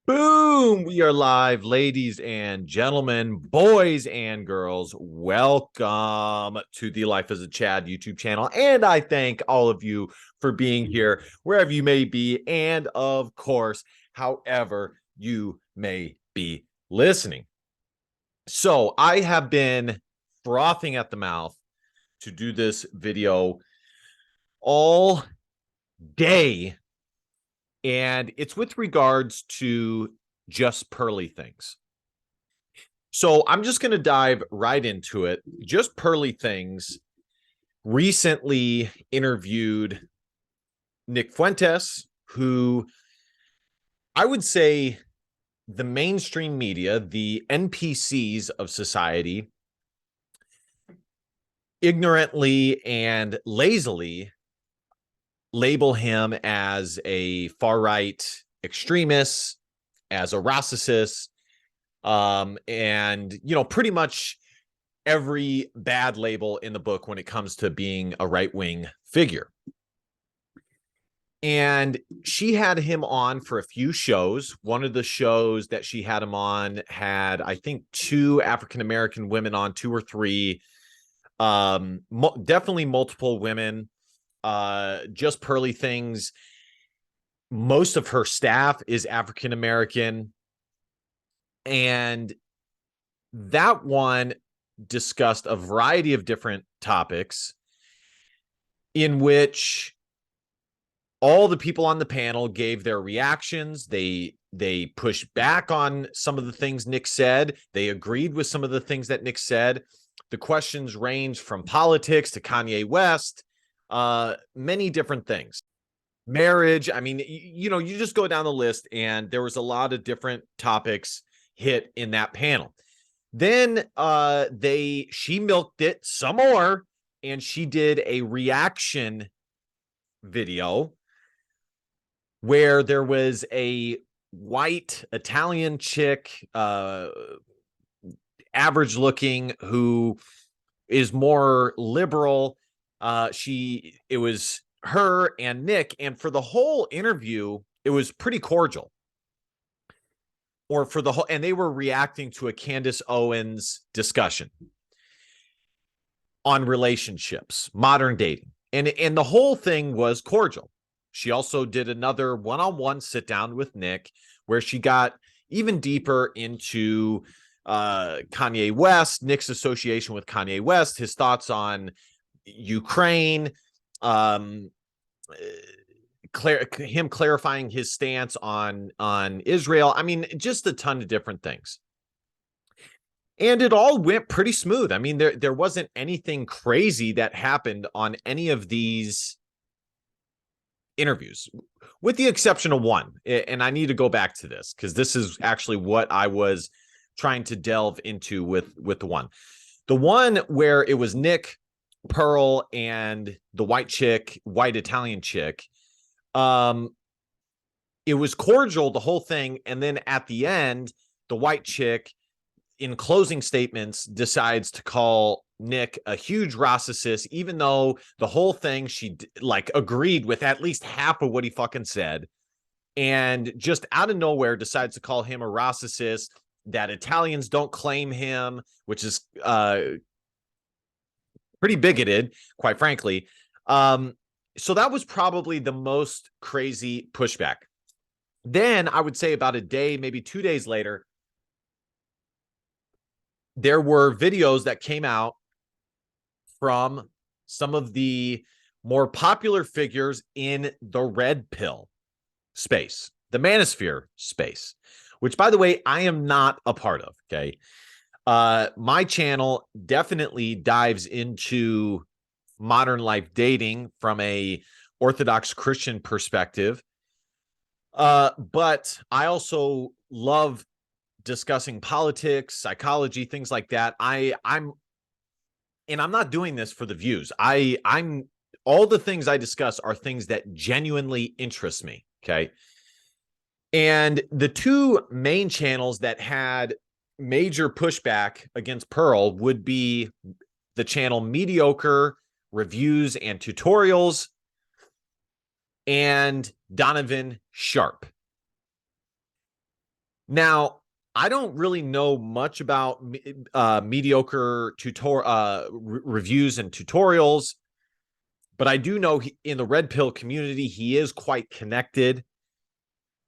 Boom! We are live, ladies and gentlemen, boys and girls. Welcome to the Life as a Chad YouTube channel. And I thank all of you for being here, wherever you may be. And of course, however you may be listening. So I have been frothing at the mouth to do this video all day. And it's with regards to just pearly things. So I'm just going to dive right into it. Just Pearly Things recently interviewed Nick Fuentes, who I would say the mainstream media, the NPCs of society, ignorantly and lazily label him as a far-right extremist, as a racist, and pretty much every bad label in the book when it comes to being a right-wing figure. And she had him on for a few shows. One of the shows that she had him on had, I think, 2 African-American women on, 2 or 3, definitely multiple women. Just Pearly Things, most of her staff is African-American. And that one discussed a variety of different topics in which all the people on the panel gave their reactions. They pushed back on some of the things Nick said. They agreed with some of the things that Nick said. The questions ranged from politics to Kanye West, many different things. Marriage. I mean, you just go down the list, and there was a lot of different topics hit in that panel. Then she milked it some more, and she did a reaction video where there was a white Italian chick, average looking, who is more liberal. It was her and Nick, and for the whole interview, it was pretty cordial. And they were reacting to a Candace Owens discussion on relationships, modern dating. And the whole thing was cordial. She also did another one-on-one sit down with Nick, where she got even deeper into Kanye West, Nick's association with Kanye West, his thoughts on Ukraine, him clarifying his stance on Israel. I mean, just a ton of different things. And it all went pretty smooth. I mean, there wasn't anything crazy that happened on any of these interviews, with the exception of one. And I need to go back to this because this is actually what I was trying to delve into with the one. The one where it was Nick, Pearl, and the white Italian chick. It was cordial, the whole thing. And then at the end, the white chick, in closing statements, decides to call Nick a huge racist, even though the whole thing she agreed with at least half of what he fucking said, and just out of nowhere decides to call him a racist, that Italians don't claim him, which is pretty bigoted, quite frankly. So that was probably the most crazy pushback. Then I would say about a day, maybe 2 days later, there were videos that came out from some of the more popular figures in the red pill space, the manosphere space, which, by the way, I am not a part of. Okay. My channel definitely dives into modern life dating from a Orthodox Christian perspective. But I also love discussing politics, psychology, things like that. I'm not doing this for the views. I'm all the things I discuss are things that genuinely interest me. Okay. And the 2 main channels that had major pushback against Pearl would be the channel Mediocre Reviews and Tutorials and Donovan Sharp. Now, I don't really know much about mediocre reviews and tutorials, but I do know in the Red Pill community, he is quite connected.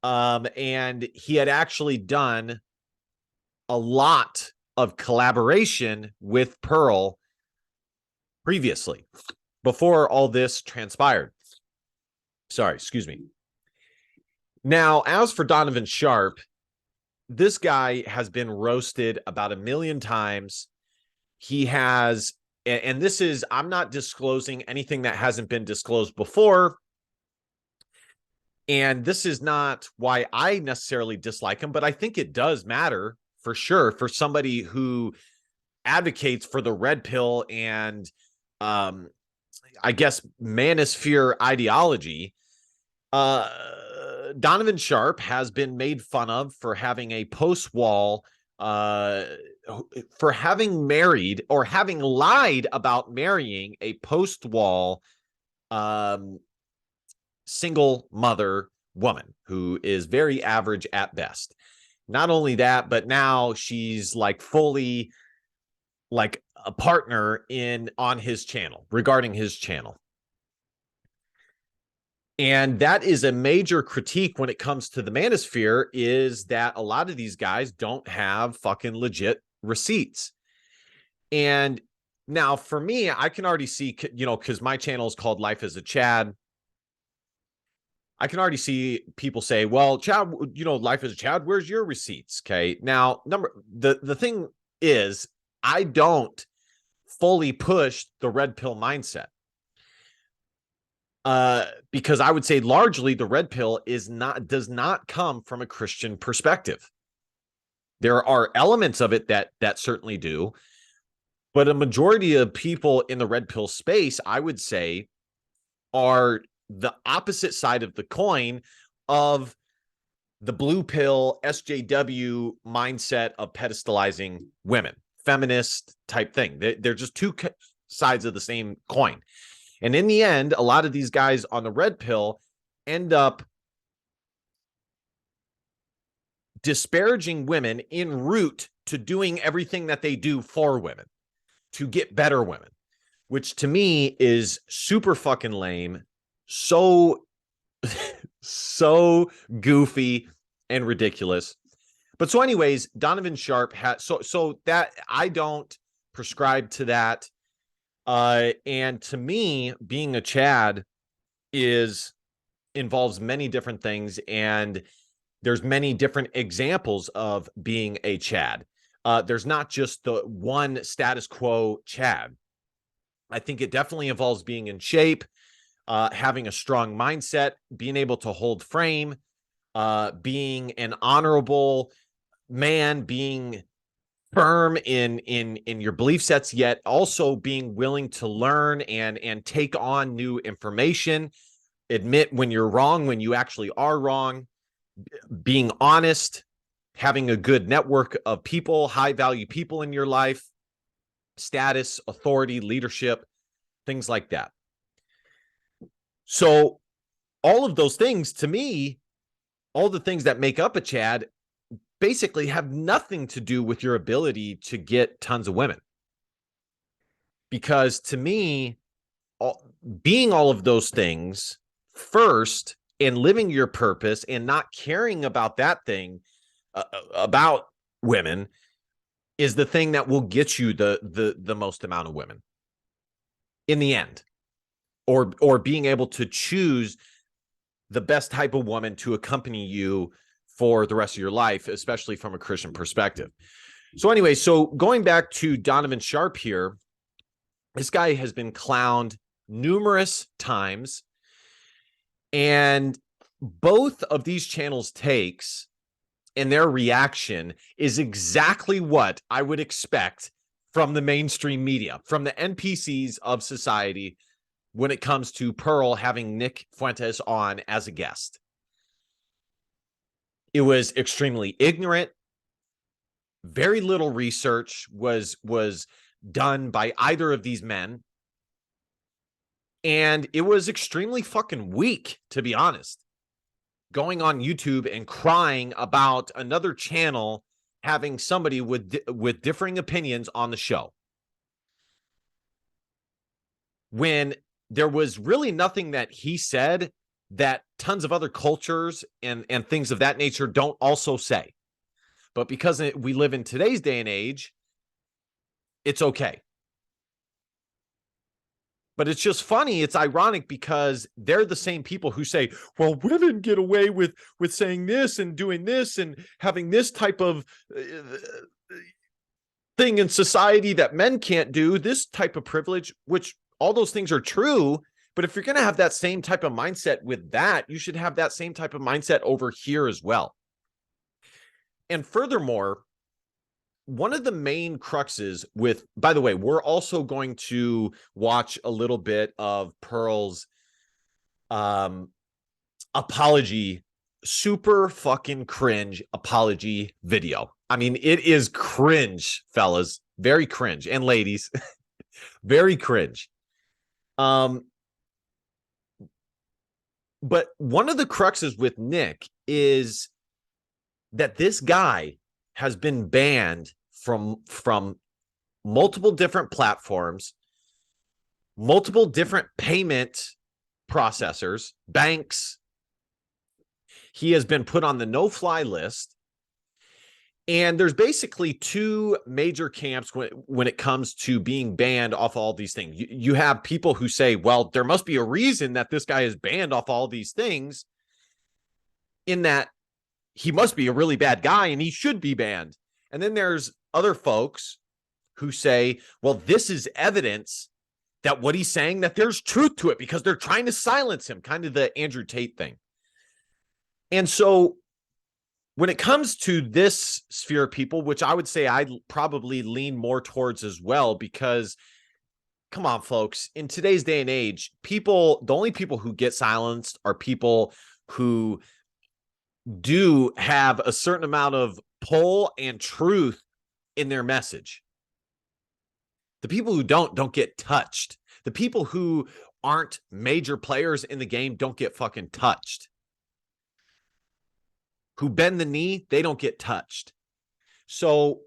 And he had actually done a lot of collaboration with Pearl previously, before all this transpired. Sorry, excuse me. Now, as for Donovan Sharp, this guy has been roasted about 1 million times. He has, and this is, I'm not disclosing anything that hasn't been disclosed before. And this is not why I necessarily dislike him, but I think it does matter for sure for somebody who advocates for the red pill and I guess manosphere ideology. Donovan Sharp has been made fun of for having a post-wall, for having married or having lied about marrying a post-wall single mother woman who is very average at best. Not only that, but now she's like fully like a partner on his channel, regarding his channel. And that is a major critique when it comes to the manosphere, is that a lot of these guys don't have fucking legit receipts. And now for me, I can already see, you know, because my channel is called Life as a Chad. I can already see people say, well, Chad, you know, Life as a Chad, where's your receipts? Okay. Now, the thing is, I don't fully push the red pill mindset. Because I would say largely the red pill does not come from a Christian perspective. There are elements of it that certainly do, but a majority of people in the red pill space, I would say, are the opposite side of the coin of the blue pill SJW mindset of pedestalizing women, feminist type thing. They're just two sides of the same coin. And in the end, a lot of these guys on the red pill end up disparaging women en route to doing everything that they do for women to get better women, which to me is super fucking lame, so goofy and ridiculous. But so anyways, Donovan Sharp had so that I don't prescribe to that. And to me, being a Chad involves many different things, and there's many different examples of being a Chad. There's not just the one status quo Chad. I think it definitely involves being in shape, having a strong mindset, being able to hold frame, being an honorable man, being firm in your belief sets, yet also being willing to learn and take on new information, admit when you're wrong, when you actually are wrong, being honest, having a good network of people, high value people in your life, status, authority, leadership, things like that. So all of those things, to me, all the things that make up a Chad basically have nothing to do with your ability to get tons of women. Because to me, being all of those things first and living your purpose and not caring about that thing, about women, is the thing that will get you the most amount of women in the end, or being able to choose the best type of woman to accompany you for the rest of your life, especially from a Christian perspective. So anyway, so going back to Donovan Sharp here, this guy has been clowned numerous times, and both of these channels' takes and their reaction is exactly what I would expect from the mainstream media, from the NPCs of society, when it comes to Pearl having Nick Fuentes on as a guest. It was extremely ignorant. Very little research was done by either of these men. And it was extremely fucking weak, to be honest. going on YouTube and crying about another channel having somebody with differing opinions on the show, when there was really nothing that he said that tons of other cultures and things of that nature don't also say. But because we live in today's day and age, it's okay. But it's just funny. It's ironic because they're the same people who say, well, women get away with saying this and doing this and having this type of thing in society that men can't do, this type of privilege, which all those things are true. But if you're going to have that same type of mindset with that, you should have that same type of mindset over here as well. And furthermore, one of the main cruxes with, by the way, we're also going to watch a little bit of Pearl's apology, super fucking cringe apology video. I mean, it is cringe, fellas, very cringe, and ladies, very cringe. But one of the cruxes with Nick is that this guy has been banned from multiple different platforms, multiple different payment processors, banks. He has been put on the no-fly list. And there's basically two major camps when it comes to being banned off all these things. You have people who say, well, there must be a reason that this guy is banned off all these things, in that he must be a really bad guy and he should be banned. And then there's other folks who say, well, this is evidence that what he's saying, that there's truth to it, because they're trying to silence him, kind of the Andrew Tate thing. And so when it comes to this sphere of people, which I would say I'd probably lean more towards as well, because come on, folks, in today's day and age, the only people who get silenced are people who do have a certain amount of pull and truth in their message. The people who don't get touched. The people who aren't major players in the game don't get fucking touched. Who bend the knee, they don't get touched. So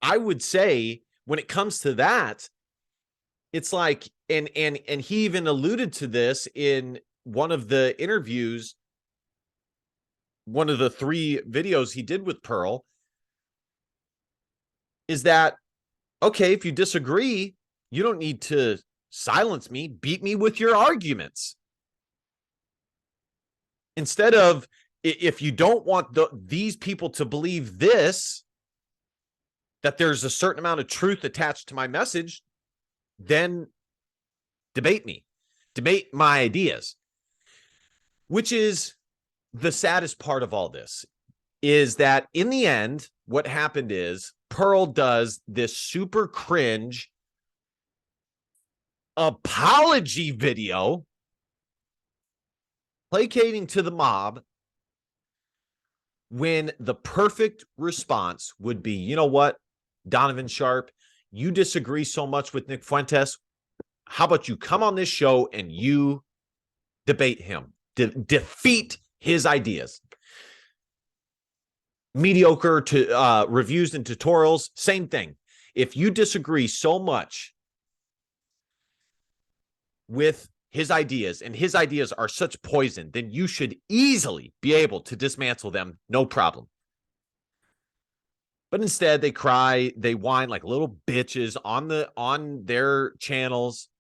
I would say when it comes to that, it's like, and he even alluded to this in one of the interviews, one of the 3 videos he did with Pearl, is that, okay, if you disagree, you don't need to silence me, beat me with your arguments. Instead of, if you don't want these people to believe this, that there's a certain amount of truth attached to my message, then debate me, debate my ideas. Which is the saddest part of all this, is that in the end, what happened is Pearl does this super cringe apology video, placating to the mob, when the perfect response would be, you know what, Donovan Sharp, you disagree so much with Nick Fuentes. How about you come on this show and you debate him, defeat his ideas. Mediocre to reviews and tutorials, same thing. If you disagree so much with his ideas, and his ideas are such poison, then you should easily be able to dismantle them, no problem. But instead, they cry, they whine like little bitches on their channels.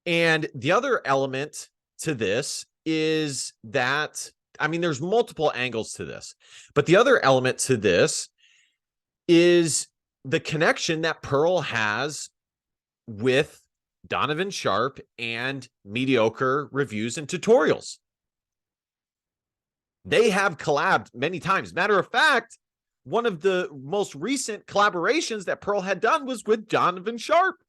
And the other element to this is that, I mean, there's multiple angles to this, but the other element to this is the connection that Pearl has with Donovan Sharp and mediocre reviews and tutorials. They have collabed many times. Matter of fact, one of the most recent collaborations that Pearl had done was with Donovan Sharp.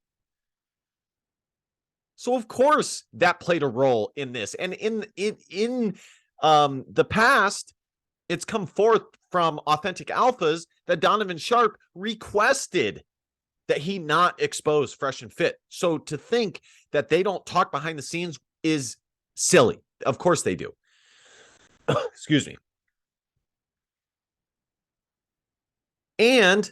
So of course that played a role in this. And in the past, it's come forth from Authentic Alphas that Donovan Sharp requested that he not expose Fresh and Fit. So to think that they don't talk behind the scenes is Silly. Of course they do. Excuse me. And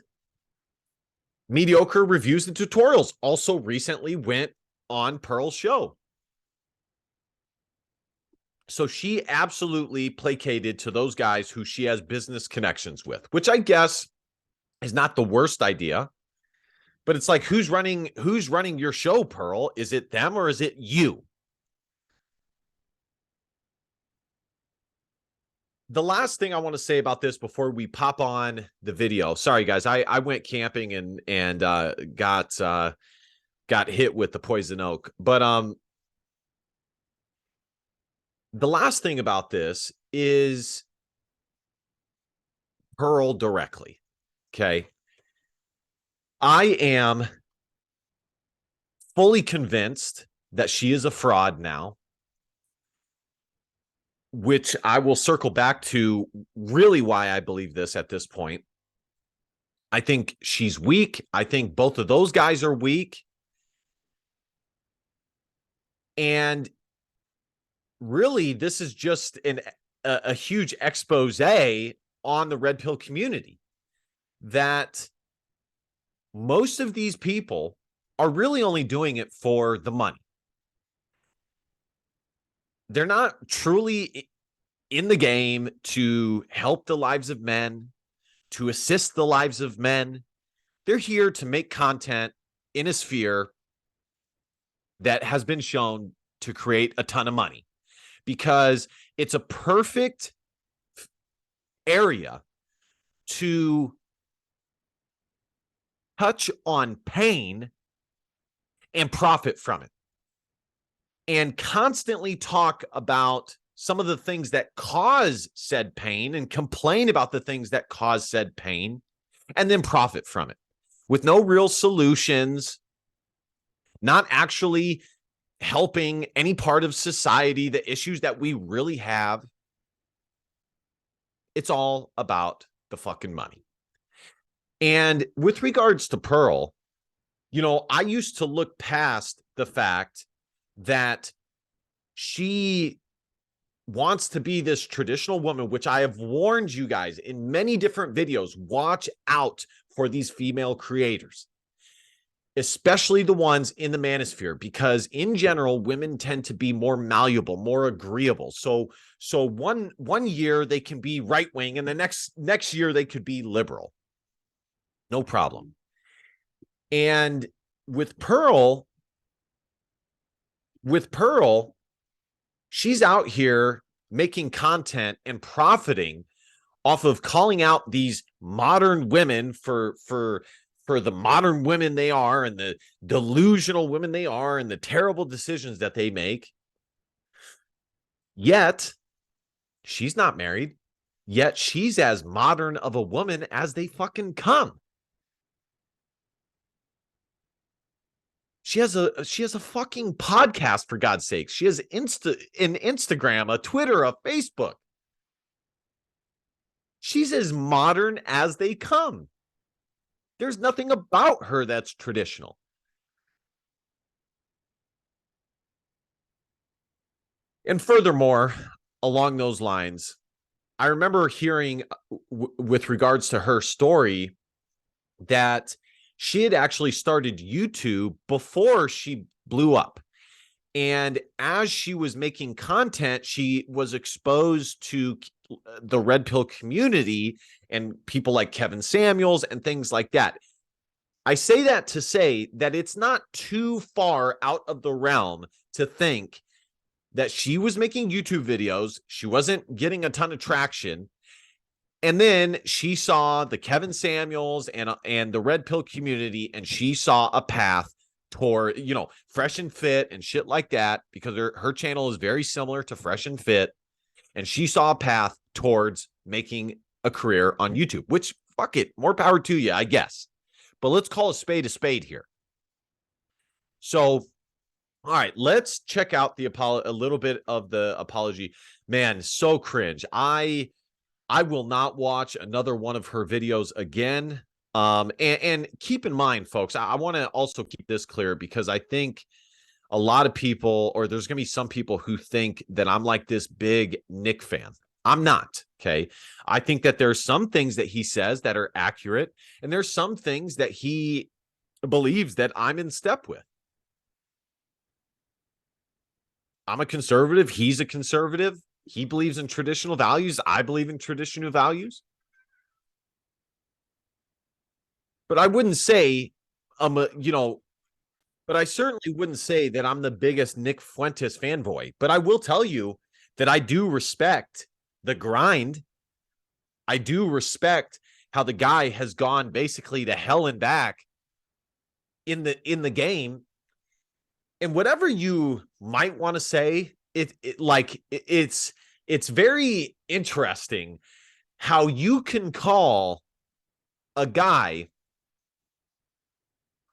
mediocre reviews and tutorials also recently went on Pearl's show. So she absolutely placated to those guys who she has business connections with, which I guess is not the worst idea. But it's like, who's running your show, Pearl? Is it them or is it you? The last thing I want to say about this before we pop on the video. Sorry, guys, I went camping and got hit with the poison oak. But the last thing about this is Pearl directly. Okay. I am fully convinced that she is a fraud now, which I will circle back to really why I believe this at this point. I think she's weak. I think both of those guys are weak. And really, this is just a huge expose on the red pill community that most of these people are really only doing it for the money. They're not truly in the game to help the lives of men, to assist the lives of men. They're here to make content in a sphere that has been shown to create a ton of money, because it's a perfect area to touch on pain and profit from it, and constantly talk about some of the things that cause said pain and complain about the things that cause said pain, and then profit from it with no real solutions, not actually helping any part of society, the issues that we really have. It's all about the fucking money. And with regards to Pearl, I used to look past the fact that she wants to be this traditional woman, which I have warned you guys in many different videos. Watch out for these female creators, especially the ones in the manosphere, because in general, women tend to be more malleable, more agreeable. So one year they can be right wing, and the next year they could be liberal. No problem. And with Pearl, she's out here making content and profiting off of calling out these modern women for the modern women they are, and the delusional women they are, and the terrible decisions that they make. Yet she's not married. Yet she's as modern of a woman as they fucking come. She has a fucking podcast, for God's sake. She has an Instagram, a Twitter, a Facebook. She's as modern as they come. There's nothing about her that's traditional. And furthermore, along those lines, I remember hearing with regards to her story that she had actually started YouTube before she blew up. And as she was making content, she was exposed to the red pill community and people like Kevin Samuels and things like that. I say that to say that it's not too far out of the realm to think that she was making YouTube videos. She wasn't getting a ton of traction. And then she saw the Kevin Samuels and the red pill community, and she saw a path toward, Fresh and Fit and shit like that, because her channel is very similar to Fresh and Fit. And she saw a path towards making a career on YouTube, which, fuck it, more power to you, I guess. But let's call a spade here. So, all right, let's check out a little bit of the apology. Man, so cringe. I will not watch another one of her videos again. And keep in mind, folks, I want to also keep this clear, because I think a lot of people, or there's going to be some people who think that I'm like this big Nick fan. I'm not. Okay. I think that there's some things that he says that are accurate, and there's some things that he believes that I'm in step with. I'm a conservative. He's a conservative. He believes in traditional values. I believe in traditional values. But I wouldn't say I'm a, but I certainly wouldn't say that I'm the biggest Nick Fuentes fanboy. But I will tell you that I do respect the grind. I do respect how the guy has gone basically to hell and back in the game. And whatever you might want to say, it's very interesting how you can call a guy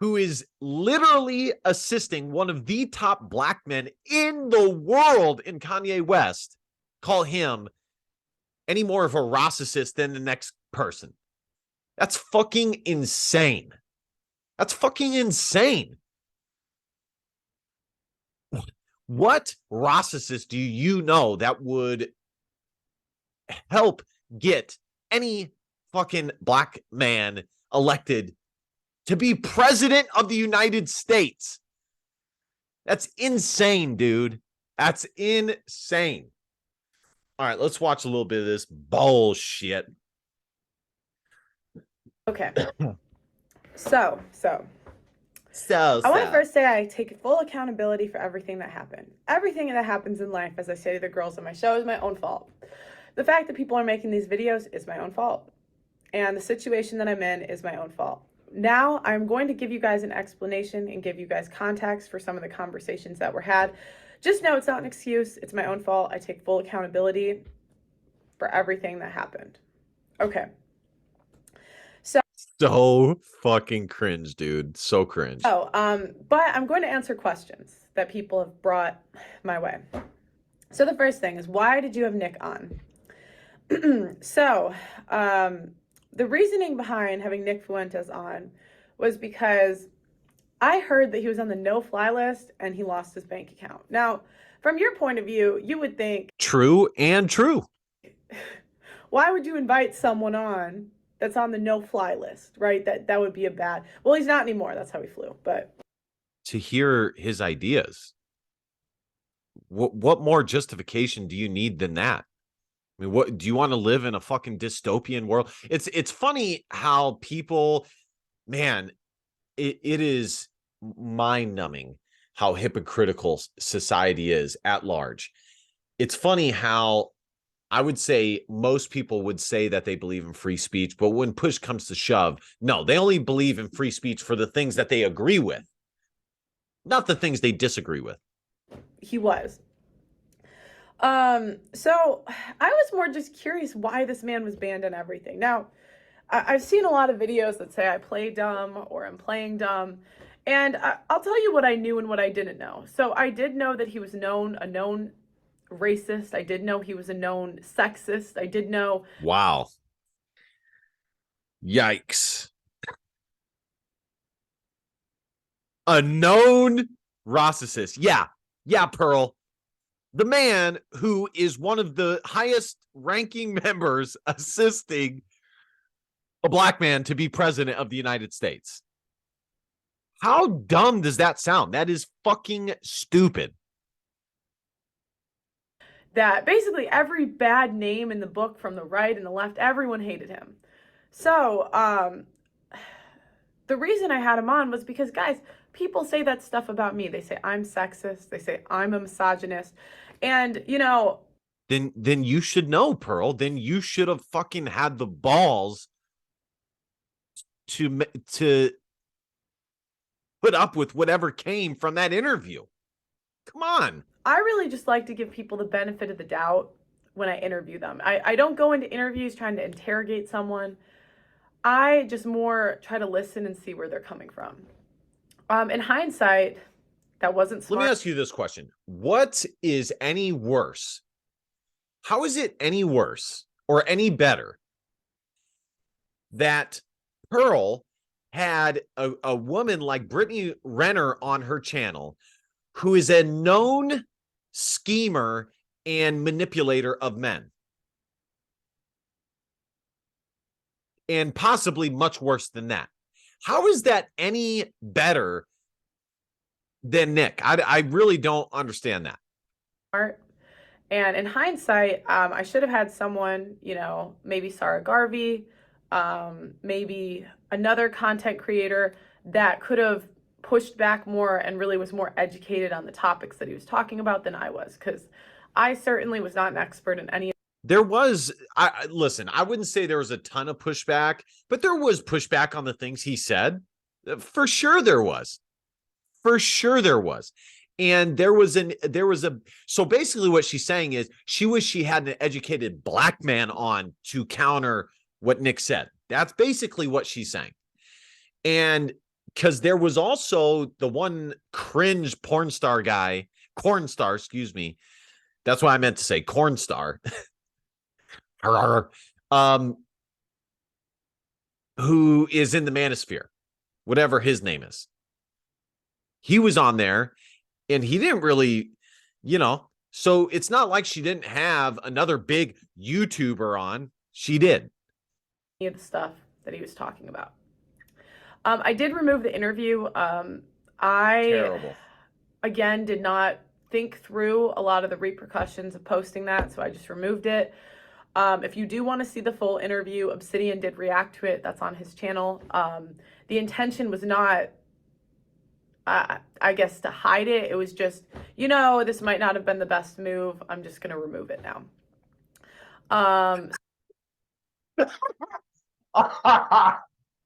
who is literally assisting one of the top black men in the world in Kanye West, call him any more of a racist than the next person. That's fucking insane. That's fucking insane. What racist do you know that would help get any fucking black man elected to be president of the United States? That's insane, dude. That's insane. All right, let's watch a little bit of this bullshit. Okay. So I want to first say I take full accountability for everything that happened. Everything that happens in life, as I say to the girls on my show, is my own fault. The fact that people are making these videos is my own fault. And the situation that I'm in is my own fault. Now I'm going to give you guys an explanation and give you guys context for some of the conversations that were had. Just know it's not an excuse. It's my own fault. I take full accountability for everything that happened. Okay. So fucking cringe, dude. So cringe. But I'm going to answer questions that people have brought my way. So the first thing is, why did you have Nick on? The reasoning behind having Nick Fuentes on was because I heard that he was on the no-fly list and he lost his bank account. Now, from your point of view, you would think... True and true. Why would you invite someone on that's on the no-fly list, right? That would be a bad... Well, he's not anymore. That's how he flew, but... To hear his ideas. What more justification do you need than that? I mean, what do you want to live in a fucking dystopian world? It's funny how people, man, it is mind-numbing how hypocritical society is at large. It's funny how I would say most people would say that they believe in free speech, but when push comes to shove, no, they only believe in free speech for the things that they agree with, not the things they disagree with. He was. So I was more just curious why this man was banned on everything. Now, I've seen a lot of videos that say I play dumb or I'm playing dumb. And I'll tell you what I knew and what I didn't know. So I did know that he was a known racist. I did know he was a known sexist. I did know. Wow. Yikes. A known racist. Yeah, Pearl. The man who is one of the highest ranking members assisting a black man to be president of the United States. How dumb does that sound? That is fucking stupid. That basically every bad name in the book from the right and the left, everyone hated him. So, the reason I had him on was because, guys, people say that stuff about me. They say I'm sexist. They say I'm a misogynist. And, Then you should know, Pearl. Then you should have fucking had the balls to put up with whatever came from that interview. Come on. I really just like to give people the benefit of the doubt when I interview them. I don't go into interviews trying to interrogate someone. I just more try to listen and see where they're coming from. In hindsight, that wasn't smart. Let me ask you this question. What is any worse? How is it any worse or any better that Pearl had a woman like Brittany Renner on her channel who is a known schemer and manipulator of men. And possibly much worse than that. How is that any better than Nick? I really don't understand that. And in hindsight, I should have had someone, maybe Sarah Garvey, maybe another content creator that could have pushed back more and really was more educated on the topics that he was talking about than I was, because I certainly was not an expert in any. There was, listen, I wouldn't say there was a ton of pushback, but there was pushback on the things he said. For sure there was. For sure there was. And there was so basically what she's saying is she wished she had an educated black man on to counter what Nick said. That's basically what she's saying. And because there was also the one cringe porn star guy, corn star, excuse me. That's what I meant to say, corn star. Who is in the manosphere, whatever his name is. He was on there and he didn't really, so it's not like she didn't have another big YouTuber on. She did. Of the stuff that he was talking about. I did remove the interview. Terrible. Again, did not think through a lot of the repercussions of posting that, so I just removed it. If you do want to see the full interview, Obsidian did react to it. That's on his channel. The intention was not, I guess, to hide it. It was just, this might not have been the best move. I'm just going to remove it now.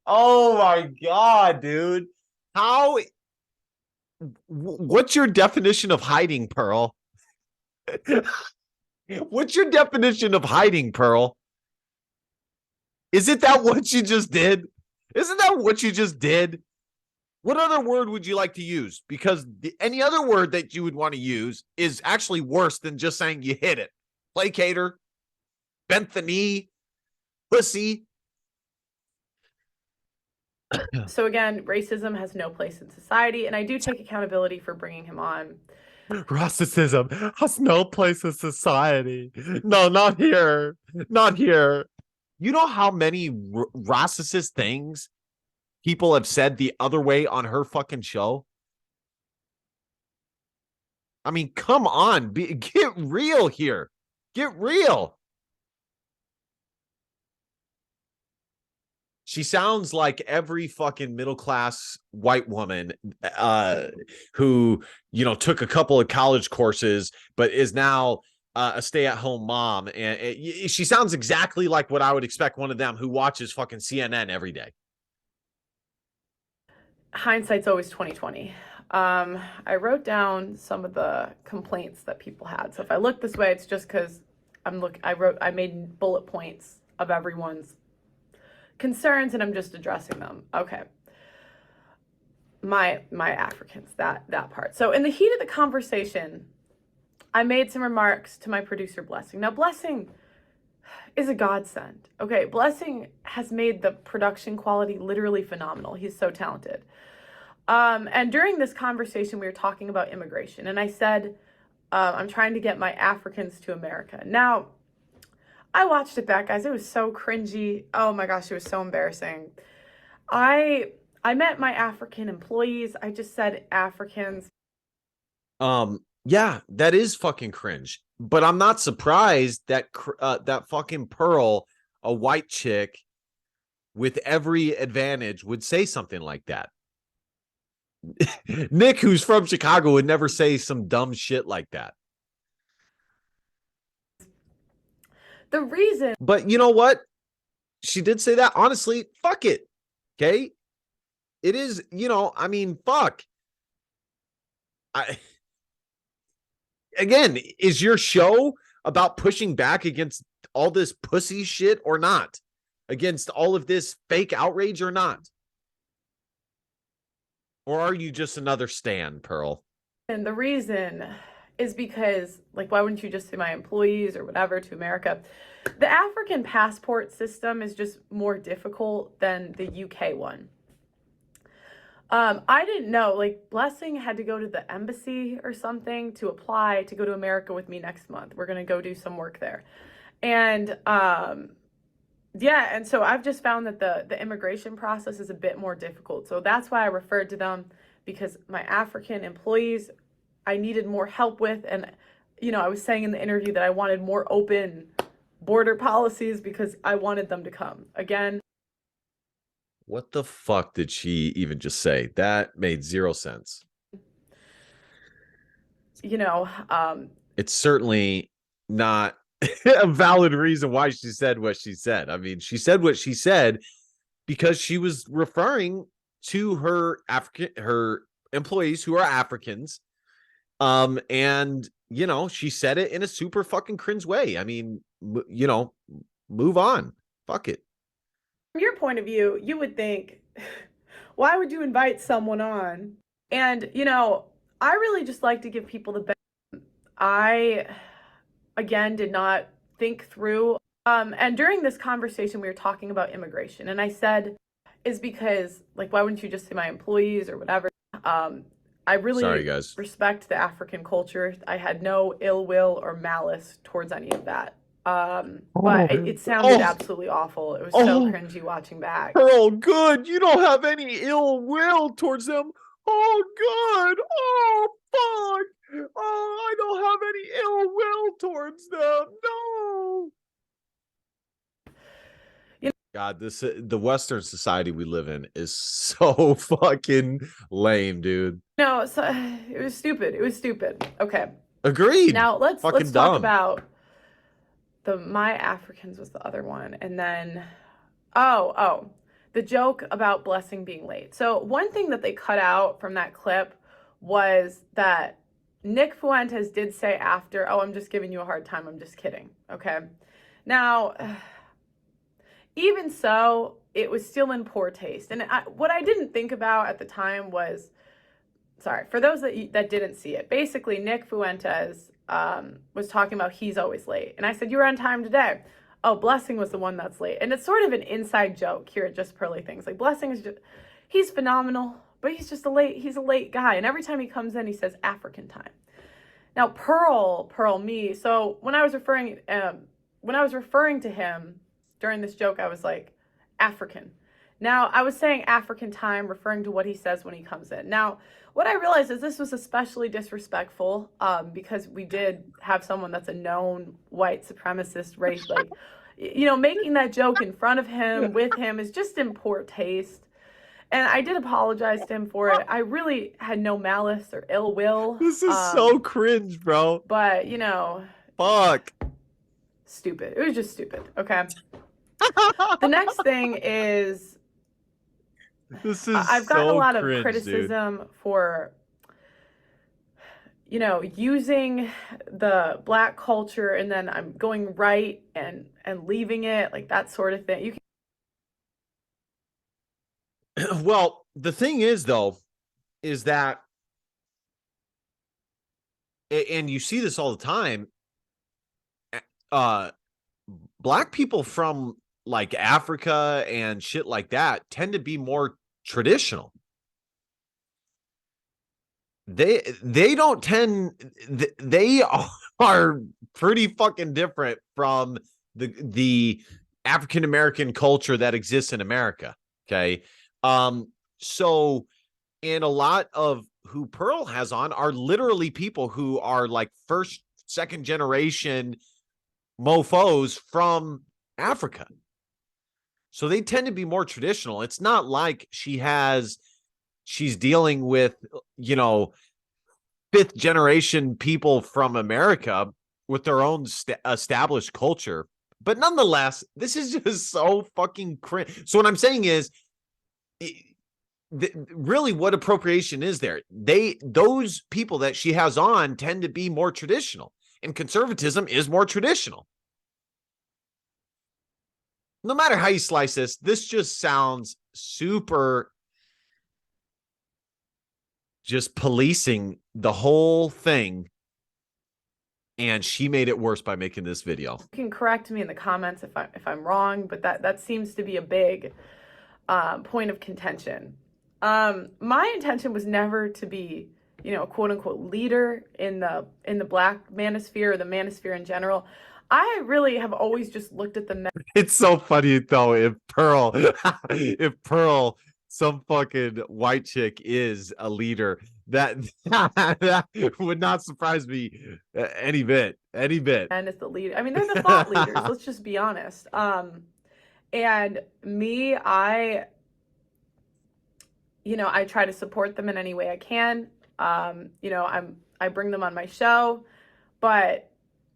Oh my God, dude. What's your definition of hiding, Pearl? What's your definition of hiding, Pearl? Isn't that what you just did? Isn't that what you just did? What other word would you like to use? Because any other word that you would want to use is actually worse than just saying you hit it. Placater, bent the knee, pussy. So again, racism has no place in society, and I do take accountability for bringing him on. Racism has no place in society. No, not here. Not here. You know how many racist things people have said the other way on her fucking show? I mean, come on. Get real here. Get real. She sounds like every fucking middle-class white woman who, took a couple of college courses, but is now a stay-at-home mom. And she sounds exactly like what I would expect one of them who watches fucking CNN every day. Hindsight's always 2020. I wrote down some of the complaints that people had. So if I look this way, it's just because I made bullet points of everyone's concerns and I'm just addressing them. Okay. My Africans, that part. So in the heat of the conversation, I made some remarks to my producer, Blessing. Now, Blessing is a godsend. Okay, Blessing has made the production quality literally phenomenal. He's so talented. And during this conversation, we were talking about immigration, and I said, I'm trying to get my Africans to America. Now, I watched it back, guys. It was so cringy. Oh my gosh, it was so embarrassing. I met my African employees. I just said Africans. Yeah, that is fucking cringe. But I'm not surprised that that fucking Pearl, a white chick with every advantage, would say something like that. Nick, who's from Chicago, would never say some dumb shit like that. The reason. But you know what? She did say that. Honestly, fuck it. Okay? It is, fuck. Again, is your show about pushing back against all this pussy shit or not? Against all of this fake outrage or not? Or are you just another stan, Pearl? And the reason is because, why wouldn't you just say my employees or whatever to America? The African passport system is just more difficult than the UK one. I didn't know. Like, Blessing had to go to the embassy or something to apply to go to America with me next month. We're gonna go do some work there, and yeah, and so I've just found that the immigration process is a bit more difficult. So that's why I referred to them, because my African employees I needed more help with, and I was saying in the interview that I wanted more open border policies because I wanted them to come. Again, What the fuck did she even just say? That made zero sense. you know, um, It's certainly not a valid reason why she said what she said. I mean, she said what she said because she was referring to her employees who are Africans. And she said it in a super fucking cringe way. I mean, move on. Fuck it. from your point of view, you would think, why would you invite someone on? And, I really just like to give people the best. I, again, did not think through. And during this conversation, we were talking about immigration. And I said, is because, like, why wouldn't you just say my employees or whatever? I really Sorry, guys. respect the African culture. I had no ill will or malice towards any of that. But it sounded absolutely awful. It was so cringy watching back. Pearl, good. You don't have any ill will towards them. Oh, good. Oh, fuck. Oh, I don't have any ill will towards them. No. God, the Western society we live in is so fucking lame, dude. No, so it was stupid. It was stupid. Okay. Agreed. Now let's fucking talk dumb. about the My Africans was the other one, and then the joke about Blessing being late. So one thing that they cut out from that clip was that Nick Fuentes did say after, "Oh, I'm just giving you a hard time. I'm just kidding." Okay. Now, even so, it was still in poor taste. And what I didn't think about at the time was, sorry, for those that didn't see it, basically Nick Fuentes was talking about he's always late. And I said, you were on time today. Oh, Blessing was the one that's late. And it's sort of an inside joke here at Just Pearly Things. Like, Blessing is just, he's phenomenal, but he's just he's a late guy. And every time he comes in, he says African time. Now, Pearl me. So when I was referring to him during this joke, I was like, African. Now, I was saying African time, referring to what he says when he comes in. Now, what I realized is this was especially disrespectful because we did have someone that's a known white supremacist race. Like, making that joke in front of him, with him, is just in poor taste. And I did apologize to him for it. I really had no malice or ill will. This is so cringe, bro. But, fuck. Stupid. It was just stupid. Okay. The next thing is, this is I've gotten so a lot cringe, of criticism dude. for using the Black culture and then I'm going right and leaving it, like that sort of thing. Well, the thing is, though, is that, and you see this all the time, Black people from like Africa and shit like that tend to be more traditional. They don't tend, they are pretty fucking different from the African American culture that exists in America. Okay. So, and a lot of who Pearl has on are literally people who are like first, second generation mofos from Africa. So they tend to be more traditional. It's not like she's dealing with, fifth generation people from America with their own established culture. But nonetheless, this is just so fucking cringe. So what I'm saying is, really, what appropriation is there? Those people that she has on tend to be more traditional, and conservatism is more traditional. No matter how you slice this just sounds super just policing the whole thing. And she made it worse by making this video. You can correct me in the comments if I'm wrong, but that seems to be a big point of contention. My intention was never to be, a quote unquote leader in the black manosphere or the manosphere in general. I really have always just looked at the men. It's so funny though if Pearl, if Pearl, some fucking white chick is a leader, that that would not surprise me any bit, any bit. As the leader. I mean, they're the thought leaders. Let's just be honest. And me, I try to support them in any way I can. I bring them on my show, but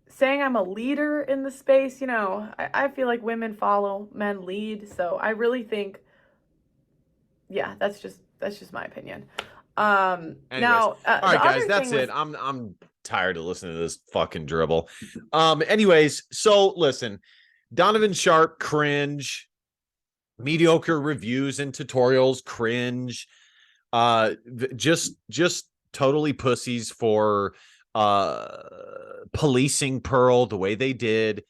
saying I'm a leader in the space, I feel like women follow, men lead. So I really think, yeah, that's just my opinion. Anyways, Now, all right, guys, other that's thing it. was, I'm tired of listening to this fucking dribble. Anyways, so listen, Donovan Sharp, cringe. Mediocre reviews and tutorials, cringe. Just totally pussies for policing Pearl the way they did,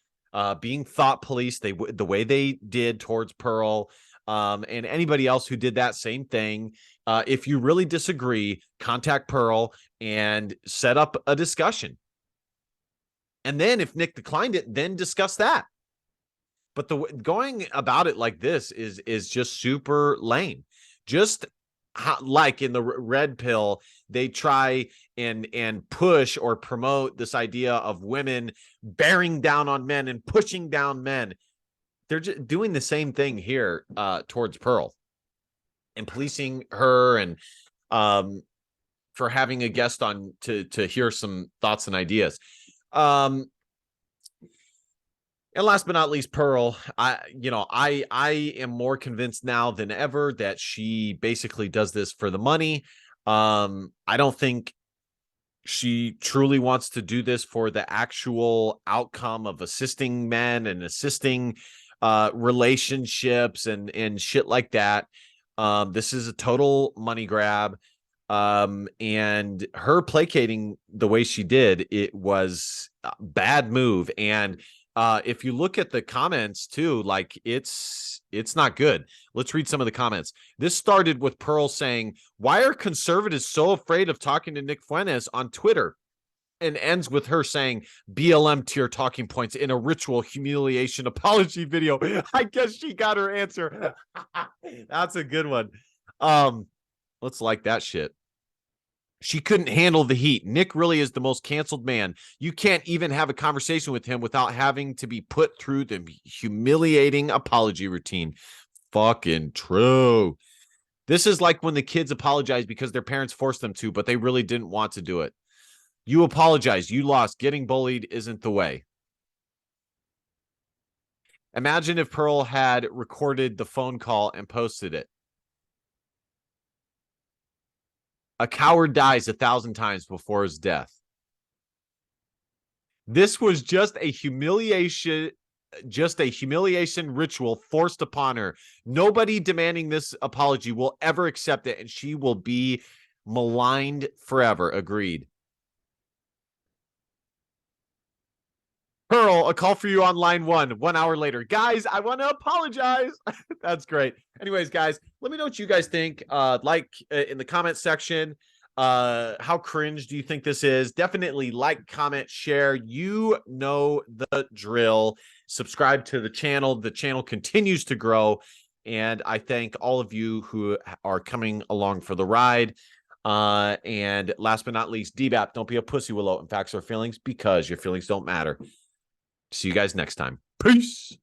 being thought police the way they did towards Pearl, and anybody else who did that same thing. If you really disagree, contact Pearl and set up a discussion. And then if Nick declined it, then discuss that. But the going about it like this is just super lame. Just like in the red pill, they try and push or promote this idea of women bearing down on men and pushing down men. They're just doing the same thing here towards Pearl and policing her, and for having a guest on to hear some thoughts and ideas. And last but not least, Pearl, I am more convinced now than ever that she basically does this for the money. I don't think she truly wants to do this for the actual outcome of assisting men and assisting relationships and shit like that. This is a total money grab. And her placating the way she did, it was a bad move. And if you look at the comments too, like it's not good. Let's read some of the comments. This started with Pearl saying, "Why are conservatives so afraid of talking to Nick Fuentes on Twitter?" And ends with her saying, "BLM tier talking points in a ritual humiliation apology video." I guess she got her answer. That's a good one. Let's like that shit. She couldn't handle the heat. Nick really is the most canceled man. You can't even have a conversation with him without having to be put through the humiliating apology routine. Fucking true. This is like when the kids apologize because their parents forced them to, but they really didn't want to do it. You apologize. You lost. Getting bullied isn't the way. Imagine if Pearl had recorded the phone call and posted it. A coward dies 1,000 times before his death. This was just a humiliation ritual forced upon her. Nobody demanding this apology will ever accept it, and she will be maligned forever. Agreed. Pearl, a call for you on line 1 hour later. Guys, I want to apologize. That's great. Anyways, guys, let me know what you guys think. In the comment section. How cringe do you think this is? Definitely like, comment, share. You know the drill. Subscribe to the channel. The channel continues to grow. And I thank all of you who are coming along for the ride. And last but not least, DBAP, don't be a pussy willow and facts or feelings, because your feelings don't matter. See you guys next time. Peace.